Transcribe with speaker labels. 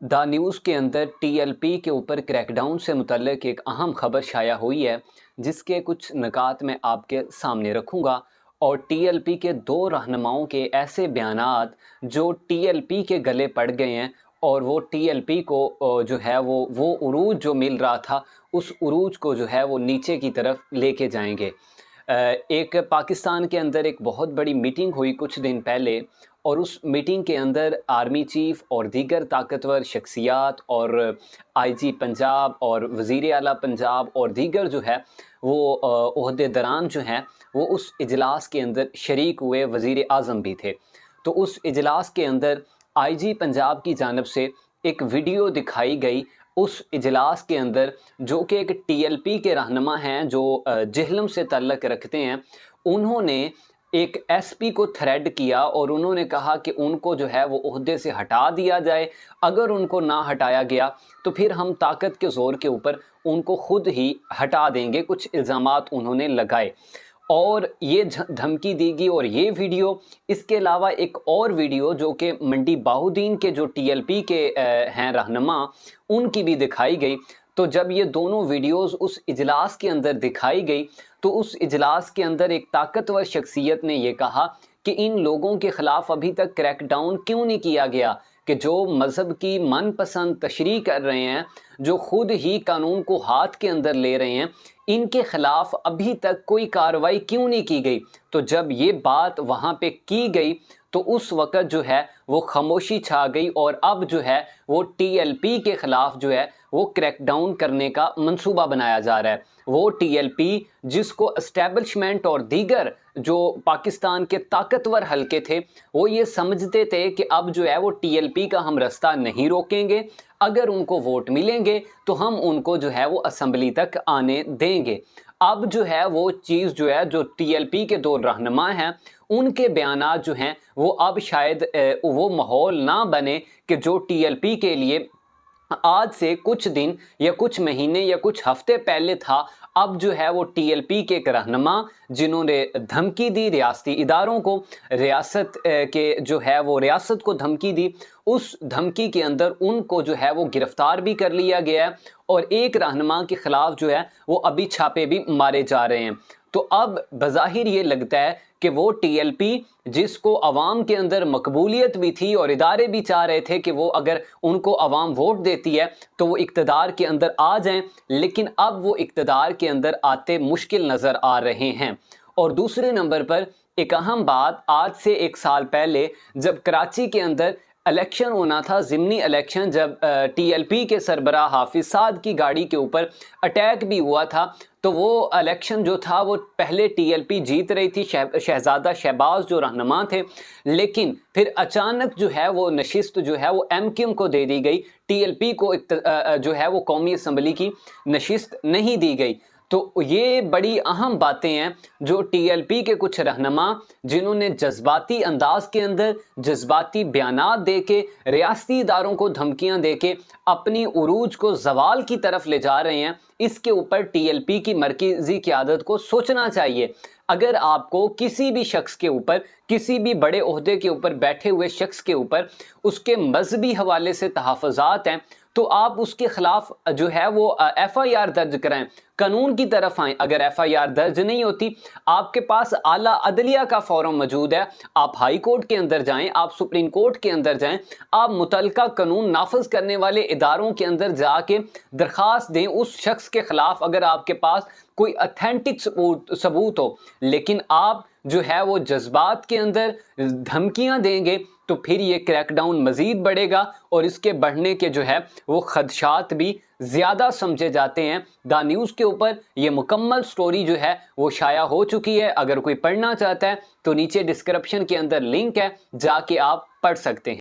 Speaker 1: The news के अंदर TLP के ऊपर क्रैकडाउन से मुतल्लिक एक अहम खबर शाया हुई है, जिसके कुछ निकात मैं आपके सामने रखूँगा। और टीएलपी के दो रहनुमाओं के ऐसे बयानात जो टीएलपी के गले पड़ गए हैं, और वो टीएलपी को जो है वो उरूज जो मिल रहा था, उस उरूज को जो है वो नीचे की तरफ लेके जाएंगे। एक पाकिस्तान के अंदर एक बहुत बड़ी मीटिंग हुई कुछ दिन पहले, और उस मीटिंग के अंदर आर्मी चीफ़ और दीगर ताकतवर शख्सियात और आईजी पंजाब और वज़ीर आला पंजाब और दीगर जो है वो ओहदेदारान जो हैं वो उस इजलास के अंदर शरीक हुए। वज़ीर आज़म भी थे। तो उस इजलास के अंदर आईजी पंजाब की जानिब से एक वीडियो दिखाई गई उस इजलास के अंदर, जो कि एक टीएलपी के रहनुमा हैं जो जहलम से ताल्लुक़ रखते हैं। उन्होंने एक एसपी को थ्रेड किया और उन्होंने कहा कि उनको जो है वो ओहदे से हटा दिया जाए। अगर उनको ना हटाया गया तो फिर हम ताकत के ज़ोर के ऊपर उनको ख़ुद ही हटा देंगे। कुछ इल्ज़ामात उन्होंने लगाए और ये धमकी दी गई। और ये वीडियो, इसके अलावा एक और वीडियो जो कि मंडी बाहुद्दीन के जो टीएलपी के हैं रहनुमा, उनकी भी दिखाई गई। तो जब ये दोनों वीडियोस उस इजलास के अंदर दिखाई गई तो उस इजलास के अंदर एक ताकतवर शख्सियत ने ये कहा कि इन लोगों के ख़िलाफ़ अभी तक क्रैकडाउन क्यों नहीं किया गया, कि जो मज़हब की मनपसंद तशरीह कर रहे हैं, जो ख़ुद ही कानून को हाथ के अंदर ले रहे हैं, इनके ख़िलाफ़ अभी तक कोई कार्रवाई क्यों नहीं की गई। तो जब ये बात वहाँ पे की गई तो उस वक़्त जो है वो खामोशी छा गई, और अब जो है वो टीएलपी के ख़िलाफ़ जो है वो क्रैकडाउन करने का मंसूबा बनाया जा रहा है। वो टीएलपी जिसको एस्टैब्लिशमेंट और दीगर जो पाकिस्तान के ताकतवर हलके थे वो ये समझते थे कि अब जो है वो टीएलपी का हम रास्ता नहीं रोकेंगे, अगर उनको वोट मिलेंगे तो हम उनको जो है वो असम्बली तक आने देंगे। अब जो है वो चीज़ जो है, जो टीएलपी के दो रहनुमा हैं उनके बयानात जो हैं वो अब शायद वो माहौल ना बने कि जो टीएलपी के लिए आज से कुछ दिन या कुछ महीने या कुछ हफ्ते पहले था। अब जो है वो टीएलपी के एक रहनुमा जिन्होंने धमकी दी रियासती इदारों को, रियासत के जो है वो रियासत को धमकी दी, उस धमकी के अंदर उनको जो है वो गिरफ्तार भी कर लिया गया है, और एक रहनुमा के ख़िलाफ़ जो है वो अभी छापे भी मारे जा रहे हैं। तो अब बज़ाहिर ये लगता है कि वो टीएलपी जिसको अवाम के अंदर मकबूलियत भी थी और इदारे भी चाह रहे थे कि वो अगर उनको अवाम वोट देती है तो वो इक़्तिदार के अंदर आ जाएं, लेकिन अब वो इक़्तिदार के अंदर आते मुश्किल नज़र आ रहे हैं। और दूसरे नंबर पर एक अहम बात, आज से एक साल पहले जब कराची के अंदर इलेक्शन होना था, ज़िमनी इलेक्शन, जब टीएलपी के सरबराह हाफिज़ साद की गाड़ी के ऊपर अटैक भी हुआ था, तो वो इलेक्शन जो था वो पहले टीएलपी जीत रही थी, शहजादा शहबाज जो रहनुमा थे, लेकिन फिर अचानक जो है वो नशिस्त जो है वो एमक्यूएम को दे दी गई। टीएलपी को जो है वो कौमी असम्बली की नशिस्त नहीं दी गई। तो ये बड़ी अहम बातें हैं जो टीएलपी के कुछ रहनुमा, जिन्होंने जज्बाती अंदाज के अंदर जज्बाती बयानात दे के रियासती इदारों को धमकियां दे के अपनी उरूज को जवाल की तरफ ले जा रहे हैं, इसके ऊपर टीएलपी की मरकज़ी क़यादत को सोचना चाहिए। अगर आपको किसी भी शख्स के ऊपर, किसी भी बड़े ओहदे के ऊपर बैठे हुए शख्स के ऊपर उसके मजहबी हवाले से तहफ़्फ़ुज़ात हैं तो आप उसके ख़िलाफ़ जो है वो एफआईआर दर्ज कराएं, कानून की तरफ आएँ। अगर एफआईआर दर्ज नहीं होती, आपके पास आला अदलिया का फोरम मौजूद है, आप हाई कोर्ट के अंदर जाएं, आप सुप्रीम कोर्ट के अंदर जाएं, आप मुतल्लिका कानून नाफिज करने वाले इदारों के अंदर जाके दरख्वास्त दें उस शख्स के ख़िलाफ़, अगर आपके पास कोई अथेंटिक सबूत हो। लेकिन आप जो है वो जज्बात के अंदर धमकियां देंगे तो फिर ये क्रैकडाउन मज़ीद बढ़ेगा, और इसके बढ़ने के जो है वो खदशात भी ज़्यादा समझे जाते हैं। द न्यूज़ के ऊपर ये मुकम्मल स्टोरी जो है वो शाया हो चुकी है। अगर कोई पढ़ना चाहता है तो नीचे डिस्क्रिप्शन के अंदर लिंक है, जाके आप पढ़ सकते हैं।